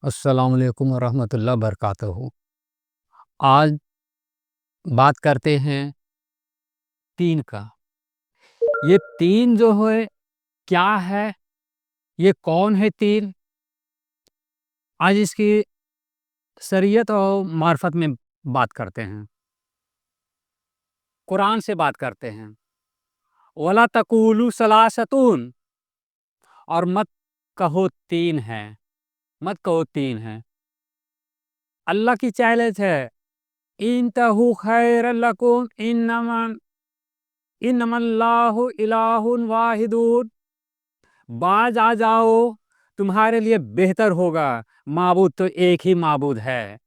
السلام علیکم ورحمۃ اللہ وبرکاتہ۔ آج بات کرتے ہیں تین کا۔ یہ تین جو ہے کیا ہے، یہ کون ہے تین؟ آج اس کی شریعت اور معرفت میں بات کرتے ہیں، قرآن سے بات کرتے ہیں۔ وَلَا تَقُولُوا ثَلَاثَةٌ، اور مت کہو تین ہے، مت کہو تین ہے۔ اللہ کی چیلنج ہے، انتہوا خیر لکم انما اللہ الہ واحد، باز آ جاؤ، تمہارے لیے بہتر ہوگا، معبود تو ایک ہی معبود ہے،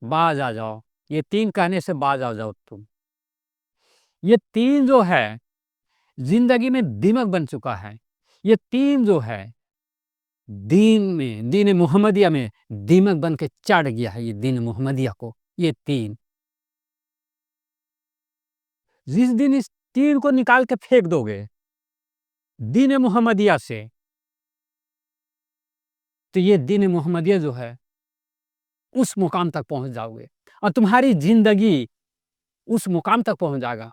باز آ جاؤ۔ یہ تین کہنے سے باز آ جاؤ تم۔ یہ تین جو ہے زندگی میں دیمک بن چکا ہے۔ یہ تین جو ہے دین محمدیہ میں دیمک بن کے چڑھ گیا ہے۔ یہ دین محمدیہ کو، یہ تین، جس دن اس تین کو نکال کے پھینک دو گے دین محمدیہ سے، تو یہ دین محمدیہ جو ہے اس مقام تک پہنچ جاؤ گے، اور تمہاری زندگی اس مقام تک پہنچ جائے گا،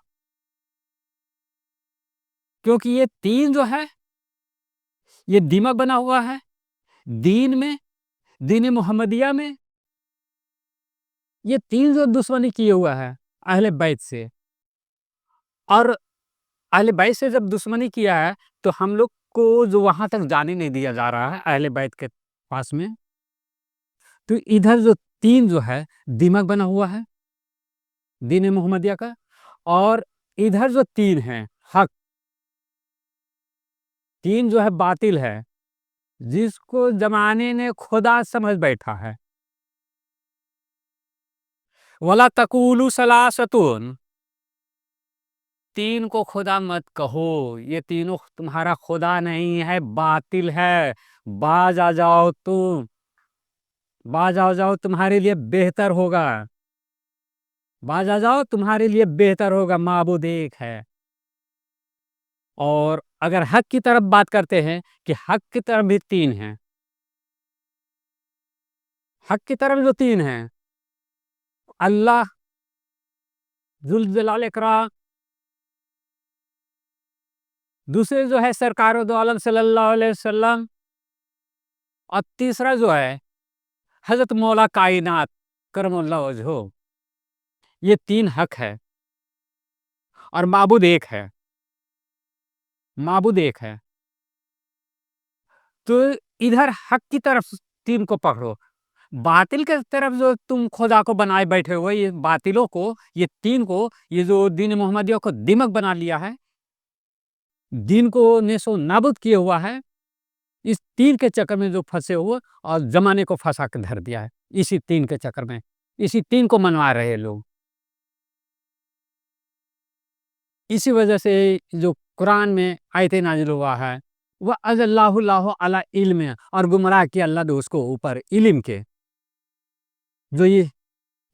کیونکہ یہ تین جو ہے یہ دیمک بنا ہوا ہے دین میں، دین محمدیہ میں۔ یہ تین جو دشمنی کیے ہوا ہے اہل بیت سے، اور اہل بیت سے جب دشمنی کیا ہے تو ہم لوگ کو جو وہاں تک جانے نہیں دیا جا رہا ہے اہل بیت کے پاس میں، تو ادھر جو تین جو ہے دیمک بنا ہوا ہے دین محمدیہ کا، اور ادھر جو تین ہے حق، تین جو ہے باطل ہے، جس کو زمانے نے خدا سمجھ بیٹھا ہے۔ وَلَا تَقُولُوا ثَلَاثَةٌ، تین کو خدا مت کہو، یہ تینوں تمہارا خدا نہیں ہے، باطل ہے، باز آ جاؤ تم، باز آ جاؤ، تمہارے لیے بہتر ہوگا، باز آ جاؤ، تمہارے لیے بہتر ہوگا، معبود ایک ہے۔ اور اگر حق کی طرف بات کرتے ہیں کہ حق کی طرف بھی تین ہیں، حق کی طرف جو تین ہیں اللہ ذوالجلال اکرام، دوسرے جو ہے سرکار دو عالم صلی اللہ علیہ وسلم، اور تیسرا جو ہے حضرت مولا کائنات کرم اللہ وجہہ۔ یہ تین حق ہے، اور معبود ایک ہے، معبود ایک ہے۔ تو ادھر حق کی طرف تین کو پکڑو، باطل کے طرف جو تم خدا کو بنائے بیٹھے ہوئے، یہ باطلوں کو، یہ تین کو، یہ جو دین محمدیہ کو دیمک بنا لیا ہے، دین کو نیست و نابود کیا ہوا ہے، اس تین کے چکر میں جو پھنسے ہوئے اور زمانے کو پھنسا کے دھر دیا ہے، اسی تین کے چکر میں، اسی تین کو منوا رہے لوگ۔ اسی وجہ سے جو قرآن میں آیت نازل ہوا ہے، وہ اللہ علی علم، اور گمراہ کیا اللہ نے اس کو اوپر علم کے، جو یہ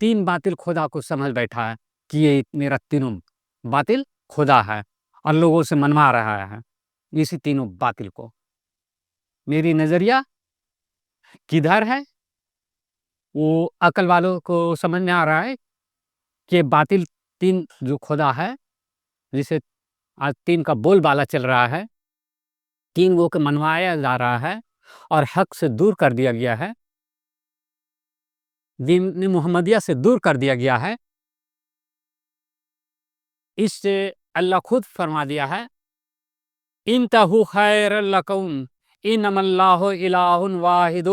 تین باطل خدا کو سمجھ بیٹھا ہے کہ یہ میرا تینوں باطل خدا ہے، اور لوگوں سے منوا رہا ہے اسی تینوں باطل کو۔ میری نظریہ کدھر ہے وہ عقل والوں کو سمجھ میں آ رہا ہے کہ باطل تین جو خدا ہے، جسے آج تین کا بول بالا چل رہا ہے، تین وہ کو منوایا جا رہا ہے اور حق سے دور کر دیا گیا ہے، دین محمدیہ سے دور کر دیا گیا ہے۔ اس سے اللہ خود فرما دیا ہے، انتہوا خیر لکم انما اللہ الہ واحد،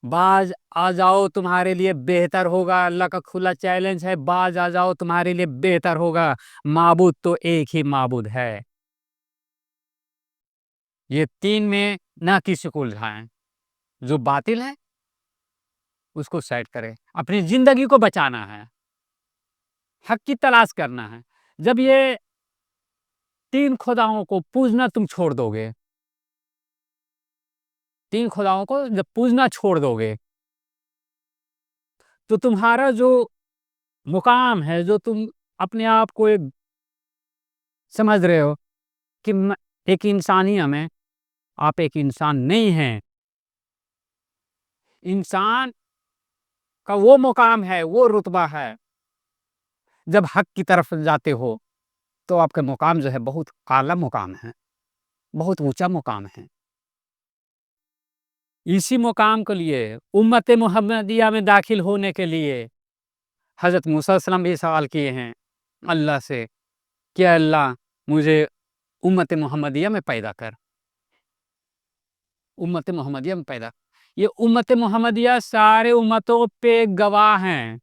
باز آ جاؤ، تمہارے لیے بہتر ہوگا۔ اللہ کا کھلا چیلنج ہے، باز آ جاؤ، تمہارے لیے بہتر ہوگا، معبود تو ایک ہی معبود ہے۔ یہ تین میں نہ کسی کو الجھائیں، جو باطل ہے اس کو سائڈ کرے، اپنی زندگی کو بچانا ہے، حق کی تلاش کرنا ہے۔ جب یہ تین خداؤں کو پوجنا تم چھوڑ دو گے، تین خداؤں کو جب پوجنا چھوڑ دو گے، تو تمہارا جو مقام ہے، جو تم اپنے آپ کو ایک سمجھ رہے ہو کہ ایک انسانی ہمیں، آپ ایک انسان نہیں ہیں، انسان کا وہ مقام ہے، وہ رتبہ ہے، جب حق کی طرف جاتے ہو تو آپ کا مقام جو ہے بہت اعلیٰ مقام ہے، بہت اونچا مقام ہے۔ اسی مقام کے لیے امت محمدیہ میں داخل ہونے کے لیے حضرت موسیٰ علیہ السلام بھی سوال کیے ہیں اللہ سے کہ اللہ مجھے امت محمدیہ میں پیدا کر، امت محمدیہ میں پیدا۔ یہ امت محمدیہ سارے امتوں پہ گواہ ہیں،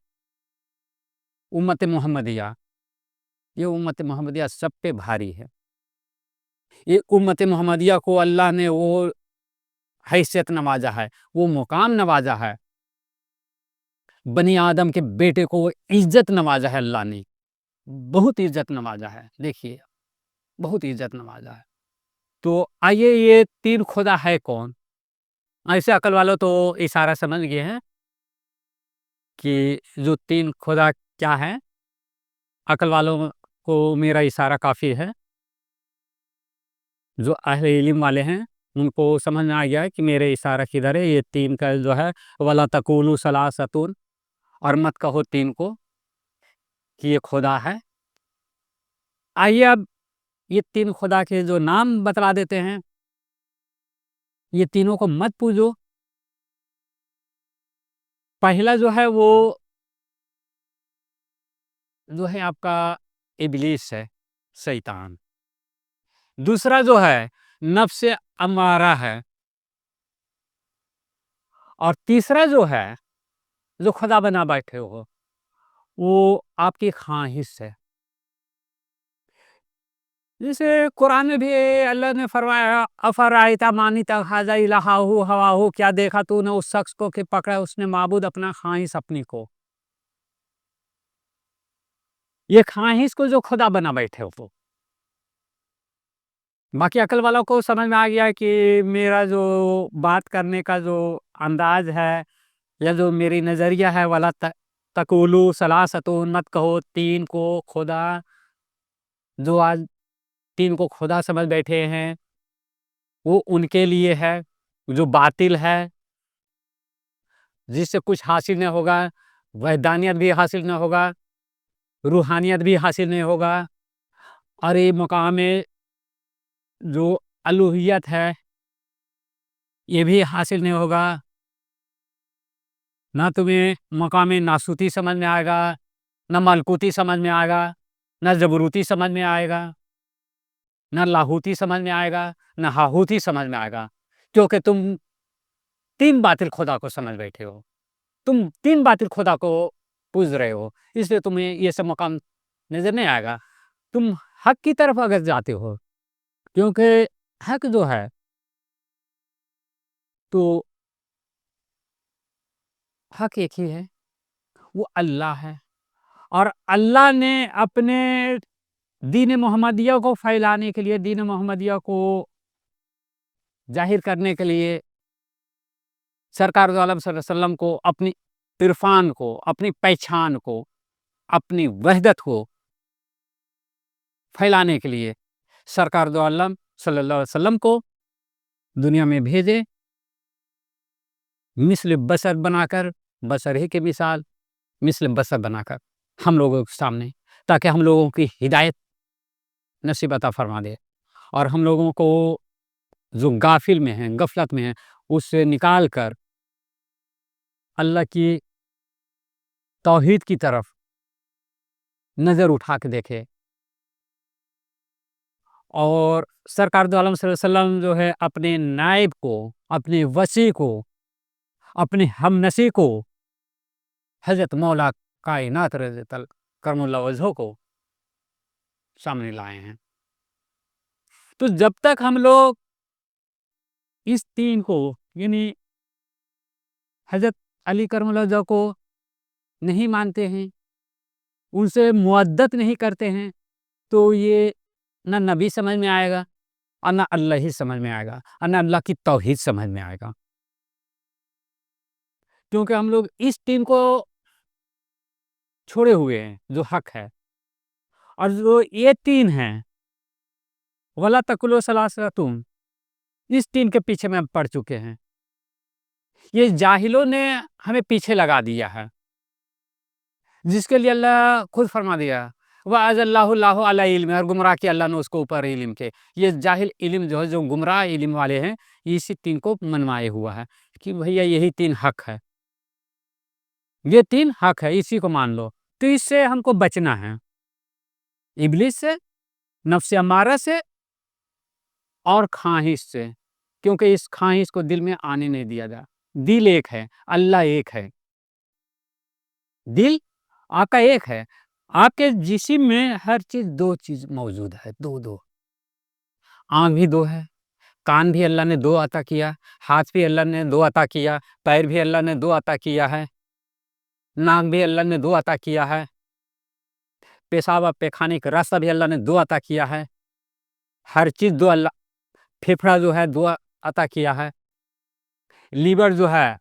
امت محمدیہ، یہ امت محمدیہ سب پہ بھاری ہے۔ یہ امت محمدیہ کو اللہ نے وہ حیثیت نوازا ہے، وہ مقام نوازا ہے، بنی آدم کے بیٹے کو وہ عزت نوازا ہے، اللہ نے بہت عزت نوازا ہے۔ دیکھیے بہت عزت نوازا ہے۔ تو آئیے یہ تین خدا ہے کون؟ ایسے عقل والوں تو اشارہ سمجھ گئے ہیں کہ جو تین خدا کیا ہے، عقل والوں کو میرا اشارہ کافی ہے، جو اہل علم والے ہیں ان کو سمجھ میں آ گیا ہے کہ میرے اشارہ کدھر ہے۔ یہ تین کا جو ہے وَلَا تَقُولُوا ثَلَاثَةٌ، اور مت کہو تین کو کہ یہ خدا ہے۔ آئیے اب یہ تین خدا کے جو نام بتلا دیتے ہیں، یہ تینوں کو مت پوجو۔ پہلا جو ہے وہ جو ہے آپ کا ابلیس ہے، شیطان۔ دوسرا جو ہے نفس امارہ ہے، اور تیسرا جو ہے جو خدا بنا بیٹھے ہو وہ آپ کی خواہش ہے۔ جیسے قرآن میں بھی اللہ نے فرمایا افرأیت من اتخذ الہہ ہواہ، کیا دیکھا تو نے اس شخص کو کہ پکڑا اس نے معبود اپنا خواہش اپنی کو، یہ خواہش کو جو خدا بنا بیٹھے ہو۔ باقی عقل والوں کو سمجھ میں آ گیا کہ میرا جو بات کرنے کا جو انداز ہے یا جو میری نظریہ ہے وَلَا تَقُولُوا ثَلَاثَةٌ، مت کہو تین کو خدا، جو آج تین کو خدا سمجھ بیٹھے ہیں وہ ان کے لیے ہے جو باطل ہے، جس سے کچھ حاصل نہیں ہوگا، وحدانیت بھی حاصل نہ ہوگا، روحانیت بھی حاصل نہیں ہوگا، اور یہ مقام جو الوہیت ہے یہ بھی حاصل نہیں ہوگا۔ نہ تمہیں مقام ناسوتی سمجھ میں آئے گا، نہ ملکوتی سمجھ میں آئے گا، نہ جبروتی سمجھ میں آئے گا، نہ لاہوتی سمجھ میں آئے گا، نہ ہاہوتی سمجھ میں آئے گا، کیونکہ تم تین باطل خدا کو سمجھ بیٹھے ہو، تم تین باطل خدا کو پوج رہے ہو، اس لیے تمہیں یہ سب مقام نظر نہیں آئے گا۔ تم حق کی طرف اگر جاتے ہو، کیونکہ حق جو ہے تو حق ایک ہی ہے، وہ اللہ ہے، اور اللہ نے اپنے دین محمدیہ کو پھیلانے کے لیے، دین محمدیہ کو ظاہر کرنے کے لیے سرکار دو عالم صلی اللہ علیہ وسلم کو اپنی عرفان کو، اپنی پہچان کو، اپنی وحدت کو پھیلانے کے لیے سرکار دو عالم صلی اللہ علیہ وسلم کو دنیا میں بھیجے، مثل بشر بنا کر، بشر ہی کی مثال مثل بشر بنا کر ہم لوگوں کے سامنے، تاکہ ہم لوگوں کی ہدایت نصیب عطا فرما دے، اور ہم لوگوں کو جو غافل میں ہیں، غفلت میں ہیں، اس سے نکال کر اللہ کی توحید کی طرف نظر اٹھا کے دیکھے۔ اور سرکار دو عالم صلی اللہ علیہ وسلم جو ہے اپنے نائب کو، اپنے وصی کو، اپنے ہم نشیں کو، حضرت مولا کائنات رضی اللہ کرم اللہ وجہہ کو سامنے لائے ہیں۔ تو جب تک ہم لوگ اس تین کو، یعنی حضرت علی کرم اللہ وجہہ کو نہیں مانتے ہیں، ان سے مودت نہیں کرتے ہیں، تو یہ نہ نبی سمجھ میں آئے گا، اور نہ اللہ ہی سمجھ میں آئے گا، اور نہ اللہ کی توحید سمجھ میں آئے گا۔ کیونکہ ہم لوگ اس تین کو چھوڑے ہوئے ہیں جو حق ہے، اور جو یہ تین ہیں وَلَا تَقُولُوا ثَلَاثَةٌ، اس تین کے پیچھے میں پڑ چکے ہیں۔ یہ جاہلوں نے ہمیں پیچھے لگا دیا ہے، جس کے لیے اللہ خود فرما دیا وَأَذَ اللَّهُ اللَّهُ عَلَى علم، اور گمراہ کیا اللہ نے اس کو اوپر علم کے۔ یہ جاہل علم جو ہے، جو گمراہ علم والے ہیں، اسی تین کو منوائے ہوا ہے کہ بھیا یہی تین حق ہے، یہ تین حق ہے، اسی کو مان لو۔ تو اس سے ہم کو بچنا ہے، ابلیس سے، نفس امارہ سے، اور خواہش سے، کیونکہ اس خواہش کو دل میں آنے نہیں دیا جا۔ دل ایک ہے، اللہ ایک ہے۔ دل آپ کا ایک ہے، آپ کے جسم میں ہر چیز دو چیز موجود ہے، دو آنکھ بھی دو ہے، کان بھی اللہ نے دو عطا کیا، ہاتھ بھی اللہ نے دو عطا کیا، پیر بھی اللہ نے دو عطا کیا ہے، ناک بھی اللہ نے دو عطا کیا ہے، پیشاب اور پیخانے کا راستہ بھی اللہ نے دو عطا کیا ہے، ہر چیز دو اللہ، پھیپھڑا جو ہے دو عطا کیا ہے، لیور جو ہے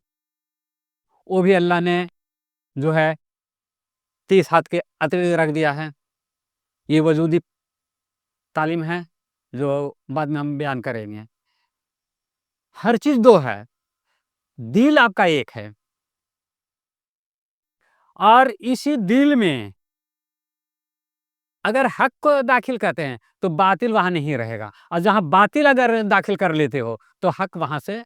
وہ بھی اللہ نے جو ہے 30 ہاتھ کے عطے رکھ دیا ہے۔ یہ وجودی تعلیم ہے جو بعد میں ہم بیان کریں گے۔ ہر چیز دو ہے، دل آپ کا ایک ہے، اور اسی دل میں اگر حق کو داخل کرتے ہیں تو باطل وہاں نہیں رہے گا، اور جہاں باطل اگر داخل کر لیتے ہو تو حق وہاں سے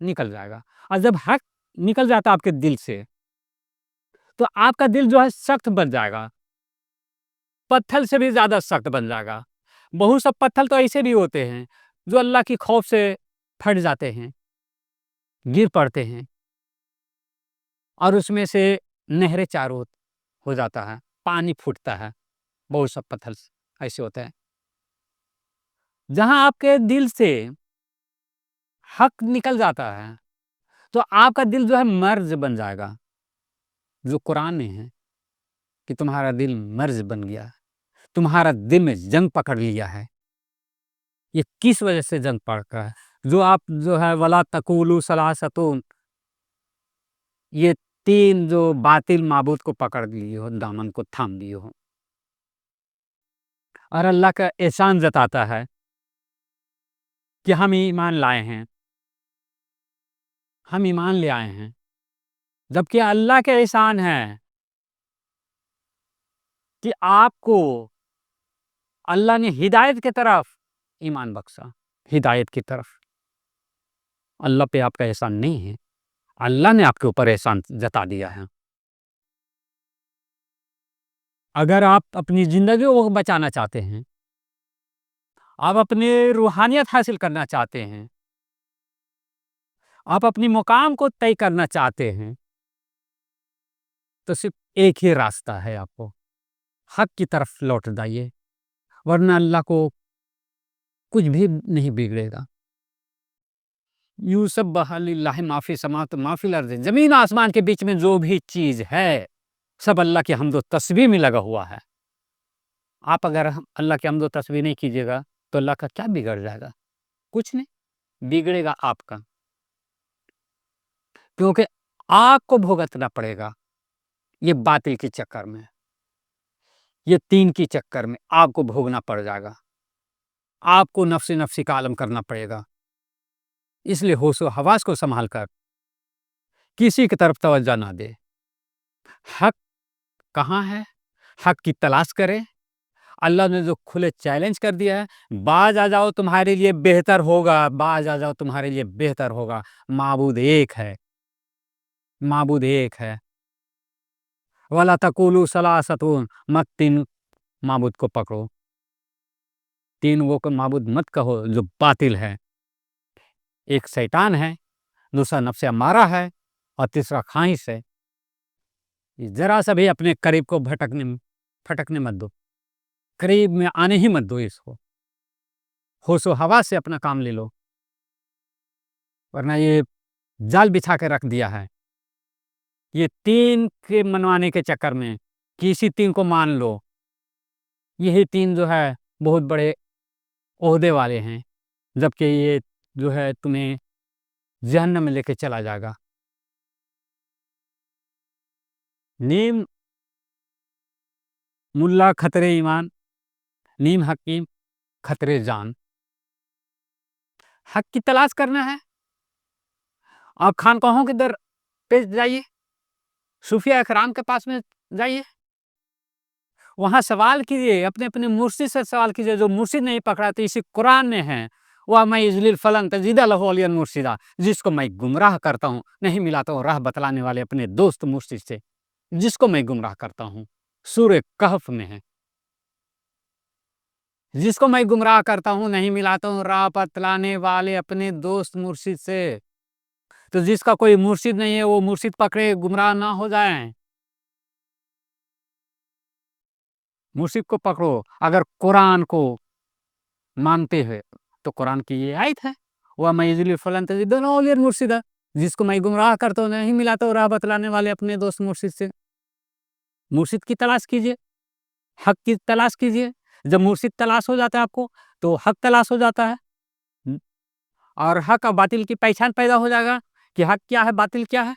نکل جائے گا۔ اور جب حق نکل جاتا ہے آپ کے دل سے تو آپ کا دل جو ہے سخت بن جائے گا، پتھر سے بھی زیادہ سخت بن جائے گا۔ بہت سب پتھر تو ایسے بھی ہوتے ہیں جو اللہ کی خوف سے پھٹ جاتے ہیں، گر پڑتے ہیں، اور اس میں سے نہریں چاروں ہو جاتا ہے، پانی پھوٹتا ہے۔ بہت سب پتھر ایسے ہوتے ہیں۔ جہاں آپ کے دل سے حق نکل جاتا ہے تو آپ کا دل جو ہے مرض بن جائے گا، جو قرآن میں ہے کہ تمہارا دل مرض بن گیا، تمہارا دل میں جنگ پکڑ لیا ہے۔ یہ کس وجہ سے جنگ پکڑا ہے؟ جو آپ جو ہے وَلَا تَقُولُوا ثَلَاثَةٌ، یہ تین جو باطل معبود کو پکڑ لیے ہو، دامن کو تھام لیے ہو، اور اللہ کا احسان جتاتا ہے کہ ہم ایمان لائے ہیں، ہم ایمان لے آئے ہیں، جبکہ اللہ کا احسان ہے کہ آپ کو اللہ نے ہدایت کی طرف ایمان بخشا، ہدایت کی طرف۔ اللہ پہ آپ کا احسان نہیں ہے، اللہ نے آپ کے اوپر احسان جتا دیا ہے۔ اگر آپ اپنی زندگی کو بچانا چاہتے ہیں، آپ اپنی روحانیت حاصل کرنا چاہتے ہیں، آپ اپنی مقام کو طے کرنا چاہتے ہیں، تو صرف ایک ہی راستہ ہے، آپ کو حق کی طرف لوٹ جائیے، ورنہ اللہ کو کچھ بھی نہیں بگڑے گا۔ یُسَبِّحُ لِلَّهِ مَا فِی السَّمَاوَاتِ وَمَا فِی الْأَرْضِ، زمین آسمان کے بیچ میں جو بھی چیز ہے سب اللہ کی حمد و تسبیح میں لگا ہوا ہے۔ آپ اگر اللہ کی حمد و تسبیح نہیں کیجیے گا تو اللہ کا کیا بگڑ جائے گا؟ کچھ نہیں بگڑے گا آپ کا، کیونکہ آپ کو بھگتنا پڑے گا یہ باطل کے چکر میں، یہ تین کی چکر میں آپ کو بھوگنا پڑ جائے گا، آپ کو نفسی کا عالم کرنا پڑے گا۔ اس لیے ہوش و حواس کو سنبھال کر کسی کی طرف توجہ نہ دے۔ حق کہاں ہے؟ حق کی تلاش کرے۔ اللہ نے جو کھلے چیلنج کر دیا ہے، باز آ جاؤ تمہارے لیے بہتر ہوگا، باز آ جاؤ تمہارے لیے بہتر ہوگا۔ معبود ایک ہے، معبود ایک ہے۔ وَلَا تَقُولُوا ثَلَاثَةٌ، مت تین معبود کو پکڑو، تین وہ کو معبود مت کہو جو باطل ہے۔ ایک شیطان ہے، دوسرا نفس امارہ ہے، اور تیسرا خواہش ہے۔ ذرا سا بھی اپنے قریب کو پھٹکنے مت دو، قریب میں آنے ہی مت دو اس کو۔ ہوش و حواس سے اپنا کام لے لو، ورنہ یہ جال بچھا کے رکھ دیا ہے۔ یہ تین کے منوانے کے چکر میں کسی تین کو مان لو، یہی تین جو ہے بہت بڑے عہدے والے ہیں، جبکہ یہ جو ہے تمہیں جہنم میں لے کے چلا جائے گا۔ نیم ملا خطرے ایمان، نیم حکیم خطرے جان۔ حق کی تلاش کرنا ہے، آپ خانقاہوں کے در پہ جائیے، صوفیہ اکرام کے پاس میں جائیے، وہاں سوال کیجیے، اپنے اپنے مرشد سے سوال کیجیے، جو مرشد نہیں پکڑا تو اسی قرآن میں ہے، وہ میں یضلل فلن تجد لہ ولیا مرشدا، جس کو میں گمراہ کرتا ہوں نہیں ملاتا ہوں راہ بتلانے والے اپنے دوست مرشد سے، جس کو میں گمراہ کرتا ہوں، سورہ کہف میں ہے، جس کو میں گمراہ کرتا ہوں نہیں ملاتا ہوں راہ بتلانے والے اپنے دوست مرشد سے۔ تو جس کا کوئی مرشد نہیں ہے وہ مرشد پکڑے گمراہ نہ ہو جائیں، مرشد کو پکڑو۔ اگر قرآن کو مانتے ہیں تو قرآن کی یہ آیت ہے، وَمَن يُضْلِلْ فَلَن تَجِدَ لَهُ وَلِيًّا مُرْشِدًا، جس کو میں گمراہ کرتا ہوں نہیں ملاتا ہوں راہ بتلانے والے اپنے دوست مرشد سے۔ مرشد کی تلاش کیجیے، حق کی تلاش کیجیے، جب مرشد تلاش ہو جاتا ہے آپ کو تو حق تلاش ہو جاتا ہے، اور حق اور باطل کی پہچان پیدا ہو جائے گا کہ حق کیا ہے، باطل کیا ہے،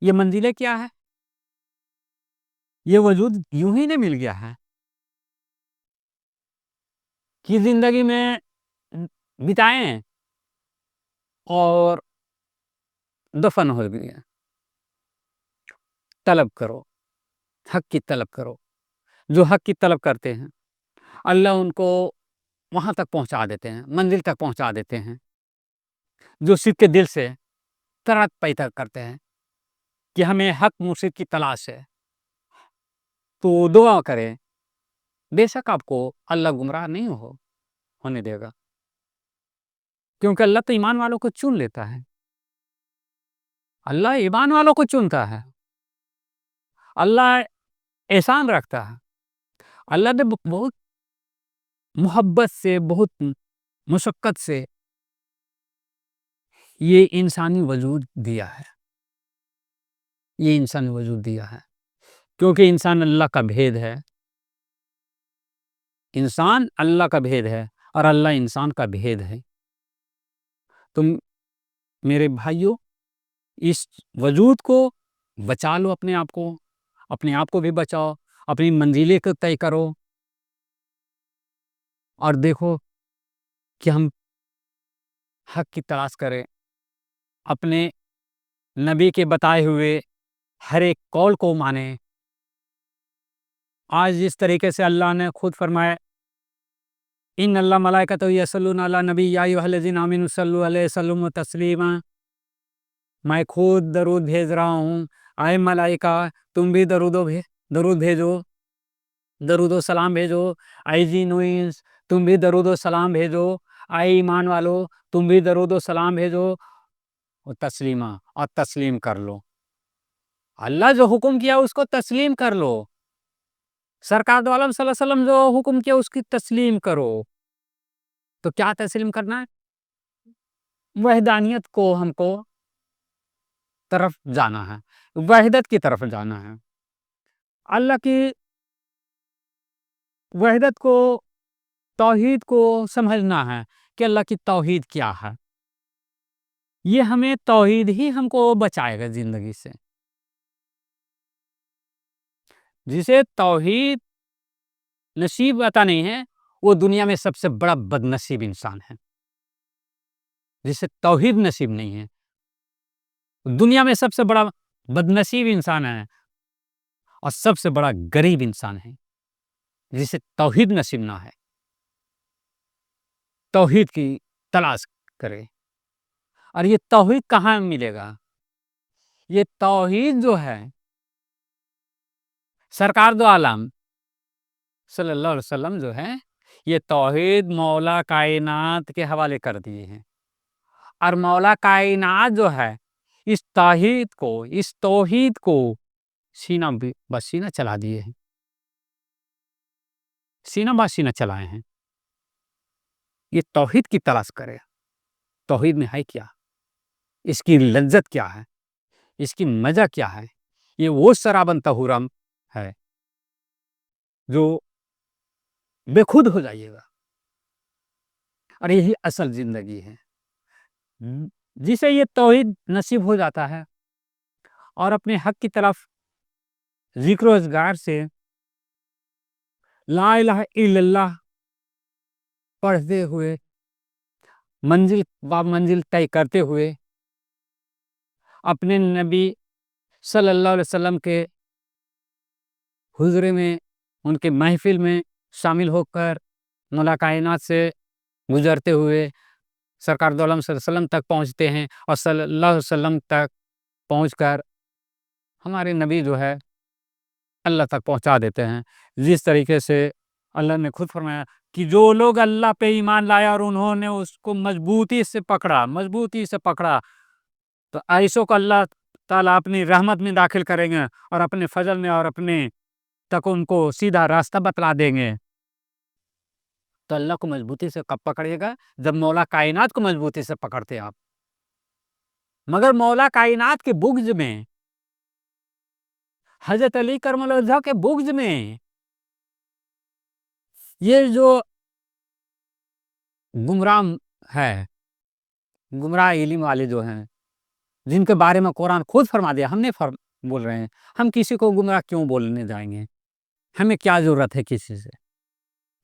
یہ منزلیں کیا ہے۔ یہ وجود یوں ہی نہیں مل گیا ہے کہ زندگی میں بتائیں اور دفن ہو گیا۔ طلب کرو، حق کی طلب کرو، جو حق کی طلب کرتے ہیں اللہ ان کو وہاں تک پہنچا دیتے ہیں، منزل تک پہنچا دیتے ہیں۔ جو صدق کے دل سے طرح پیدا کرتے ہیں کہ ہمیں حق مرشد کی تلاش ہے تو دعا کریں، بے شک آپ کو اللہ گمراہ نہیں ہونے دے گا، کیونکہ اللہ تو ایمان والوں کو چن لیتا ہے، اللہ ایمان والوں کو چنتا ہے، اللہ احسان رکھتا ہے، اللہ نے بہت محبت سے، بہت مشقت سے یہ انسانی وجود دیا ہے، یہ انسانی وجود دیا ہے، کیونکہ انسان اللہ کا بھید ہے، انسان اللہ کا بھید ہے اور اللہ انسان کا بھید ہے۔ تم میرے بھائیوں اس وجود کو بچا لو، اپنے آپ کو بھی بچاؤ، اپنی منزلیں کو طے کرو اور دیکھو کہ ہم حق کی تلاش کریں، اپنے نبی کے بتائے ہوئے ہر ایک قول کو مانیں۔ آج جس طریقے سے اللہ نے خود فرمایا ان اللہ ملائکتہ یصلون علی النبی یا ایھا الذین آمنوا صلوا علیہ وسلموا تسلیما، میں خود درود بھیج رہا ہوں، اے ملائکہ تم بھی درود بھیجو، درود و سلام بھیجو، اے جنوئنس تم بھی درود و سلام بھیجو، اے ایمان والو تم بھی درود و سلام بھیجو، اور تسلیمہ اور تسلیم کر لو، اللہ جو حکم کیا اس کو تسلیم کر لو، سرکار دو عالم صلی اللہ علیہ وسلم جو حکم کیا اس کی تسلیم کرو۔ تو کیا تسلیم کرنا ہے؟ وحدانیت کو ہم کو طرف جانا ہے، وحدت کی طرف جانا ہے، اللہ کی وحدت کو، توحید کو سمجھنا ہے کہ اللہ کی توحید کیا ہے، یہ ہمیں توحید ہی ہم کو بچائے گا زندگی سے۔ جسے توحید نصیب عطا نہیں ہے وہ دنیا میں سب سے بڑا بد نصیب انسان ہے، جسے توحید نصیب نہیں ہے دنیا میں سب سے بڑا بد نصیب انسان ہے، اور سب سے بڑا غریب انسان ہے جسے توحید نصیب نہ ہے۔ توحید کی تلاش کرے، اور یہ توحید کہاں ملے گا؟ یہ توحید جو ہے سرکار دو عالم صلی اللہ علیہ وسلم جو ہے یہ توحید مولا کائنات کے حوالے کر دیے ہیں، اور مولا کائنات جو ہے اس توحید کو سینہ بسینہ چلا دیے ہیں، سینہ بسینہ چلائے ہیں۔ یہ توحید کی تلاش کرے، توحید میں ہے کیا، اس کی لذت کیا ہے، اس کی مزہ کیا ہے، یہ وہ سرابن طہورم ہے جو بے خود ہو جائیے گا، اور یہی اصل زندگی ہے جسے یہ توحید نصیب ہو جاتا ہے، اور اپنے حق کی طرف ذکر و اذکار سے لا الہ الا اللہ پڑھتے ہوئے منزل با منزل طے کرتے ہوئے اپنے نبی صلی اللہ علیہ وسلم کے حضرے میں، ان کے محفل میں شامل ہو کر مولا کائنات سے گزرتے ہوئے سرکار دو عالم صلی اللہ علیہ وسلم تک پہنچتے ہیں، اور صلی اللہ علیہ وسلم تک پہنچ کر ہمارے نبی جو ہے اللہ تک پہنچا دیتے ہیں۔ جس طریقے سے اللہ نے خود فرمایا کہ جو لوگ اللہ پہ ایمان لائے اور انہوں نے اس کو مضبوطی سے پکڑا تو ایسوں کو اللہ تعالیٰ اپنی رحمت میں داخل کریں گے، اور اپنے فضل میں اور اپنے تک ان کو سیدھا راستہ بتلا دیں گے۔ تو اللہ کو مضبوطی سے کب پکڑے گا؟ جب مولا کائنات کو مضبوطی سے پکڑتے آپ۔ مگر مولا کائنات کے بغض میں، حضرت علی کرم اللہ وجہہ کے بغض میں، یہ جو گمراہ ہے، گمراہ علم والے جو ہیں، جن کے بارے میں قرآن خود فرما دیا، ہم نہیں بول رہے ہیں، ہم کسی کو گمراہ کیوں بولنے جائیں گے؟ ہمیں کیا ضرورت ہے کسی سے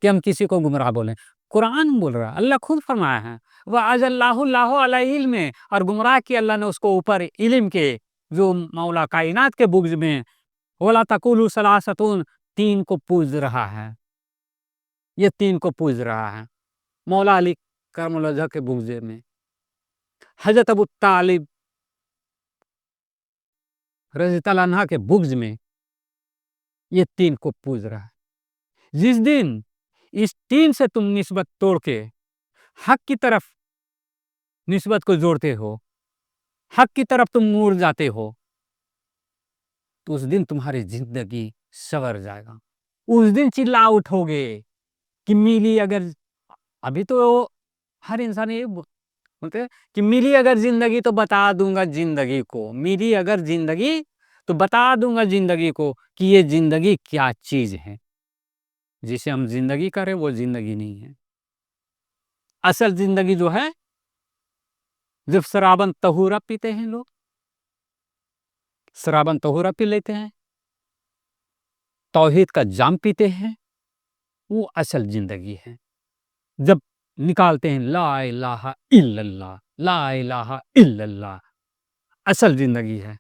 کہ ہم کسی کو گمراہ بولیں؟ قرآن بول رہا ہے، اللہ خود فرمایا ہے وَأَجَلَّهُ اللَّهُ عَلَى عِلْمٍ، اور گمراہ کی اللہ نے اس کو اوپر علم کے، جو مولا کائنات کے بغض میں وَلَا تَقُولُوا ثَلَاثَةٌ، تین کو پوج رہا ہے، یہ تین کو پوج رہا ہے مولا علی کرم اللہ وجہہ کے بغض میں، حضرت ابو طالب رضی اللہ عنہ کے بغض میں، یہ تین کو پوج رہا ہے۔ جس دن اس تین سے تم نسبت توڑ کے حق کی طرف نسبت کو جوڑتے ہو، حق کی طرف تم مڑ جاتے ہو، تو اس دن تمہاری زندگی سنور جائے گا۔ اس دن چلا اٹھو گے کہ ملی اگر، ابھی تو ہر انسان یہ بولتے ہیں کہ ملی اگر زندگی تو بتا دوں گا زندگی کو، ملی اگر زندگی تو بتا دوں گا زندگی کو کہ یہ زندگی کیا چیز ہے۔ جسے ہم زندگی کریں وہ زندگی نہیں ہے۔ اصل زندگی جو ہے، جب شرابن طہورہ پیتے ہیں لوگ، شرابن طہورہ پی لیتے ہیں، توحید کا جام پیتے ہیں، وہ اصل زندگی ہے۔ جب نکالتے ہیں لا الہ الا اللہ، لا الہ الا اللہ، اصل زندگی ہے۔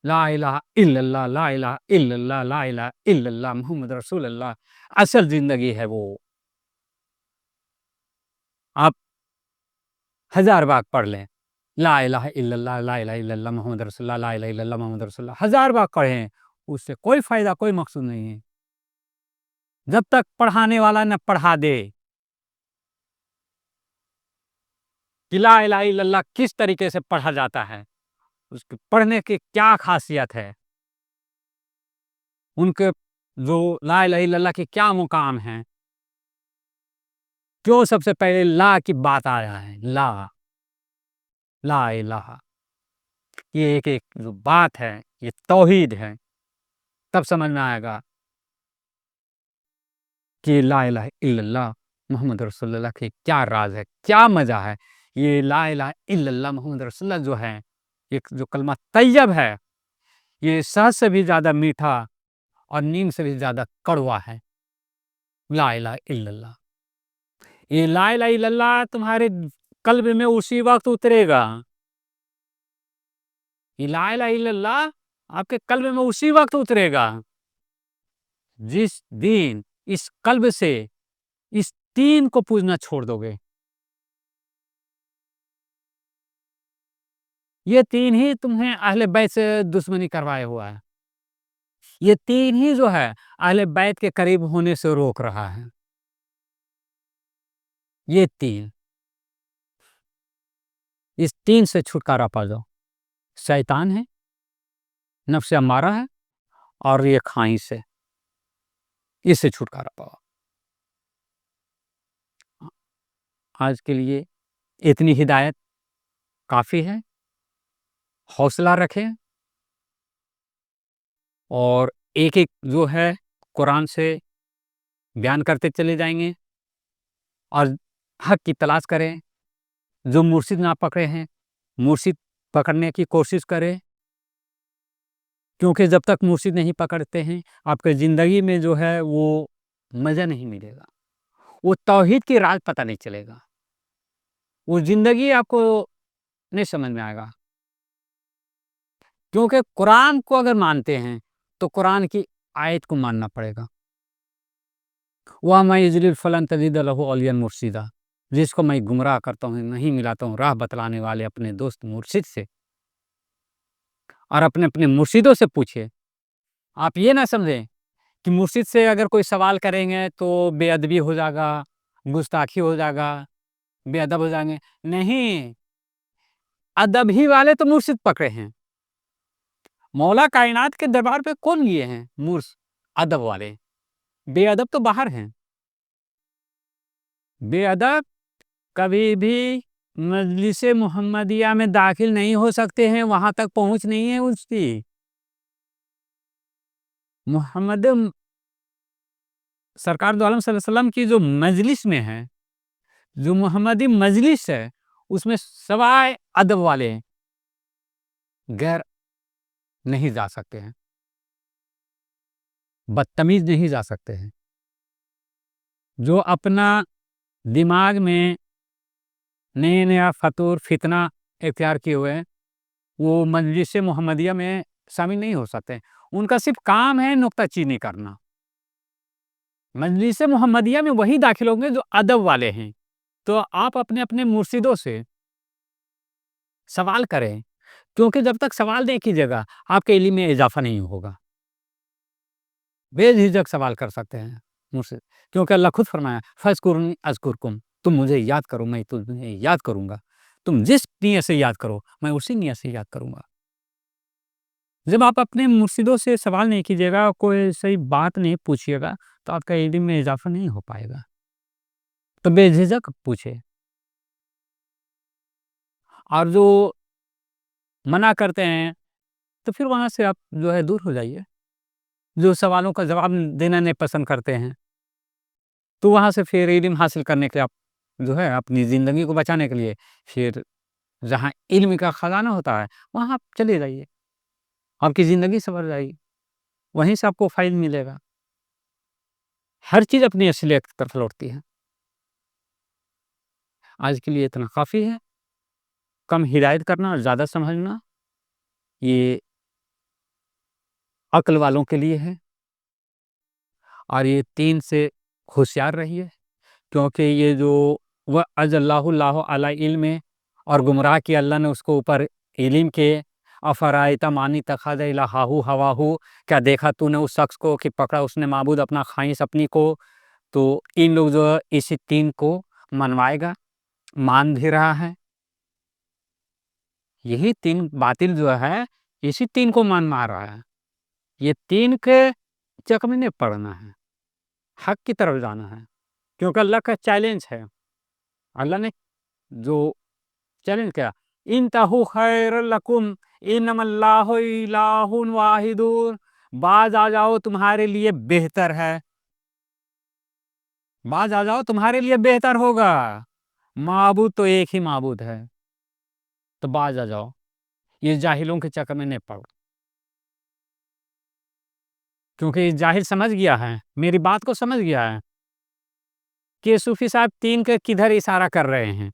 لا الہ الا اللہ، لا الہ الا اللہ، لا الہ الا اللہ محمد رسول اللہ، اصل زندگی ہے وہ۔ آپ 1000 بار پڑھ لیں لا الہ الا اللہ، لا الہ الا اللہ محمد رسول اللہ، لا الہ الا اللہ محمد رسول اللہ، 1000 بار پڑھیں، اس سے کوئی فائدہ، کوئی مقصود نہیں ہے جب تک پڑھانے والا نہ پڑھا دے کہ لا الہ الا اللہ کس طریقے سے پڑھا جاتا ہے، اس کے پڑھنے کی کیا خاصیت ہے، ان کے جو لا الہ الا اللہ کے کیا مقام ہیں، کیوں سب سے پہلے لا کی بات آیا ہے، لا لا الہ، یہ ایک جو بات ہے، یہ توحید ہے، تب سمجھ میں آئے گا کہ لا الہ الا اللہ محمد رسول اللہ کے کیا راز ہے، کیا مزہ ہے۔ یہ لا الہ الا اللہ محمد رسول اللہ جو ہے، ایک جو کلمہ طیب ہے، یہ شہد سے بھی زیادہ میٹھا اور نیم سے بھی زیادہ کڑوا ہے۔ لا الہ الا اللہ، یہ لا الہ الا اللہ تمہارے قلب میں اسی وقت اترے گا، یہ لا الہ الا اللہ آپ کے قلب میں اسی وقت اترے گا جس دن اس قلب سے اس تین کو پوجنا چھوڑ دو گے۔ یہ تین ہی تمہیں اہل بیت سے دشمنی کروائے ہوا ہے، یہ تین ہی جو ہے اہل بیت کے قریب ہونے سے روک رہا ہے۔ یہ تین، اس تین سے چھٹکارا پا جاؤ، شیطان ہے، نفس امارہ ہے، اور یہ خواہش ہے، اس سے چھٹکارا پاؤ۔ آج کے لیے اتنی ہدایت کافی ہے، حوصلہ رکھیں، اور ایک ایک جو ہے قرآن سے بیان کرتے چلے جائیں گے، اور حق کی تلاش کریں۔ جو مرشد نہ پکڑے ہیں، مرشد پکڑنے کی کوشش کریں، کیونکہ جب تک مرشد نہیں پکڑتے ہیں آپ کے زندگی میں جو ہے وہ مزہ نہیں ملے گا، وہ توحید کی راز پتہ نہیں چلے گا، وہ زندگی آپ کو نہیں سمجھ میں آئے گا۔ کیونکہ قرآن کو اگر مانتے ہیں تو قرآن کی آیت کو ماننا پڑے گا. وَمَن يُضْلِلْ فَلَن تَجِدَ لَهُ وَلِيًّا مُرْشِدًا. جس کو میں گمراہ کرتا ہوں، نہیں ملاتا ہوں راہ بتلانے والے اپنے دوست مرشد سے، اور اپنے اپنے مرشدوں سے پوچھے. آپ یہ نہ سمجھیں کہ مرشد سے اگر کوئی سوال کریں گے تو بے ادبی ہو جائے گا، گستاخی ہو جائے گا، بے ادب ہو جائیں گے. نہیں، ادب ہی والے تو مرشد پکڑے ہیں. مولا کائنات کے دربار پہ کون یہ ہیں؟ ادب والے. بے ادب تو باہر ہیں. بے ادب کبھی بھی مجلس محمدیہ میں داخل نہیں ہو سکتے ہیں، وہاں تک پہنچ نہیں ہے اس کی. محمد سرکار دو عالم صلی اللہ علیہ وسلم کی جو مجلس میں ہے، جو محمدی مجلس ہے، اس میں سوائے ادب والے غیر نہیں جا سکتے ہیں، بدتمیز نہیں جا سکتے ہیں. جو اپنا دماغ میں نیا فطور فتنہ اختیار کیے ہوئے ہیں، وہ مجلس محمدیہ میں شامل نہیں ہو سکتے. ان کا صرف کام ہے نکتہ چینی کرنا. مجلس محمدیہ میں وہی داخل ہوں گے جو ادب والے ہیں. تو آپ اپنے اپنے مرشدوں سے سوال کریں، کیونکہ جب تک سوال نہیں کیجیے گا آپ کے علم میں اضافہ نہیں ہوگا. بے جھجک سوال کر سکتے ہیں مرشد، کیونکہ اللہ خود فرمایا فَاذْكُرُونِی أَذْكُرْكُمْ. تم مجھے یاد کرو، میں تمہیں یاد کروں گا. تم جس نیت سے یاد کرو میں اسی نیت سے یاد کروں گا. جب آپ اپنے مرشدوں سے سوال نہیں کیجیے گا، کوئی صحیح بات نہیں پوچھیے گا، تو آپ کا علم میں اضافہ نہیں ہو پائے گا. تو بے جھجک پوچھے. اور جو منع کرتے ہیں تو پھر وہاں سے آپ دور ہو جائیے. جو سوالوں کا جواب دینا نہیں پسند کرتے ہیں تو وہاں سے پھر علم حاصل کرنے کے آپ اپنی زندگی کو بچانے کے لیے پھر جہاں علم کا خزانہ ہوتا ہے وہاں آپ چلے جائیے. آپ کی زندگی سنور جائے گی، وہیں سے آپ کو فائدہ ملے گا. ہر چیز اپنی اصلیت کی طرف لوٹتی ہے. آج کے لیے اتنا کافی ہے. کم ہدایت کرنا اور زیادہ سمجھنا یہ عقل والوں کے لیے ہے. اور یہ 3 سے ہوشیار رہیے، کیونکہ یہ جو وَأَجَلَّهُ اللَّهُ عَلَىٰ علم اور گمراہ کیا اللہ نے اس کو اوپر علم کے. أَفَرَأَيْتَ مَنِ اتَّخَذَ إِلَٰهَهُ هَوَاهُ. کیا دیکھا تو نے اس شخص کو کہ پکڑا اس نے معبود اپنا خواہش اپنی کو. تو ان لوگ اسی 3 کو منوائے گا، مان بھی رہا ہے. یہی 3 باطل ہے اسی 3 کو مان مار رہا ہے. یہ 3 کے چکر میں نہیں پڑنا ہے، حق کی طرف جانا ہے. کیونکہ اللہ کا چیلنج ہے. اللہ نے جو چیلنج کیا انتہوا خیر لکم انما اللہ الہ واحد. باز آ جاؤ تمہارے لیے بہتر ہے. باز آ جاؤ تمہارے لیے بہتر ہوگا. معبود تو ایک ہی معبود ہے. تو باز آ جاؤ، یہ جاہلوں کے چکر میں نہیں پڑو. کیونکہ یہ جاہل سمجھ گیا ہے، میری بات کو سمجھ گیا ہے کہ صوفی صاحب 3 کے کدھر اشارہ کر رہے ہیں.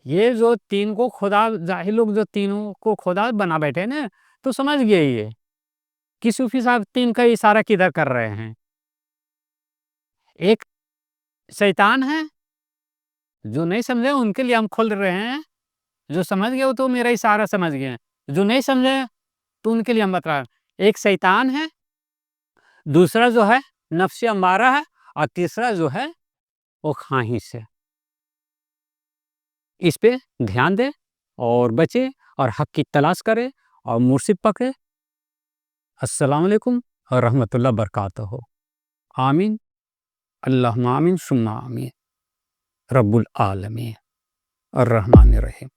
یہ جو 3 کو خدا، جاہل لوگ جو 3 کو خدا بنا بیٹھے نا، تو سمجھ گئے یہ کہ صوفی صاحب 3 کا اشارہ کدھر کر رہے ہیں. ایک شیطان ہے، جو نہیں سمجھے ان کے لیے ہم کھول رہے ہیں. جو سمجھ گئے وہ تو میرا اشارہ سمجھ گئے، جو نہیں سمجھے تو ان کے لیے ہم بتا رہے ہیں. ایک شیطان ہے، دوسرا نفس امارہ ہے، اور تیسرا وہ خواہش ہے. اس پہ دھیان دے اور بچے اور حق کی تلاش کرے اور مرشد پکڑے. السلام علیکم اور رحمۃ اللہ وبرکاتہ. آمین اللہم آمین ثم آمین. رب العالمین الرحمن الرحیم.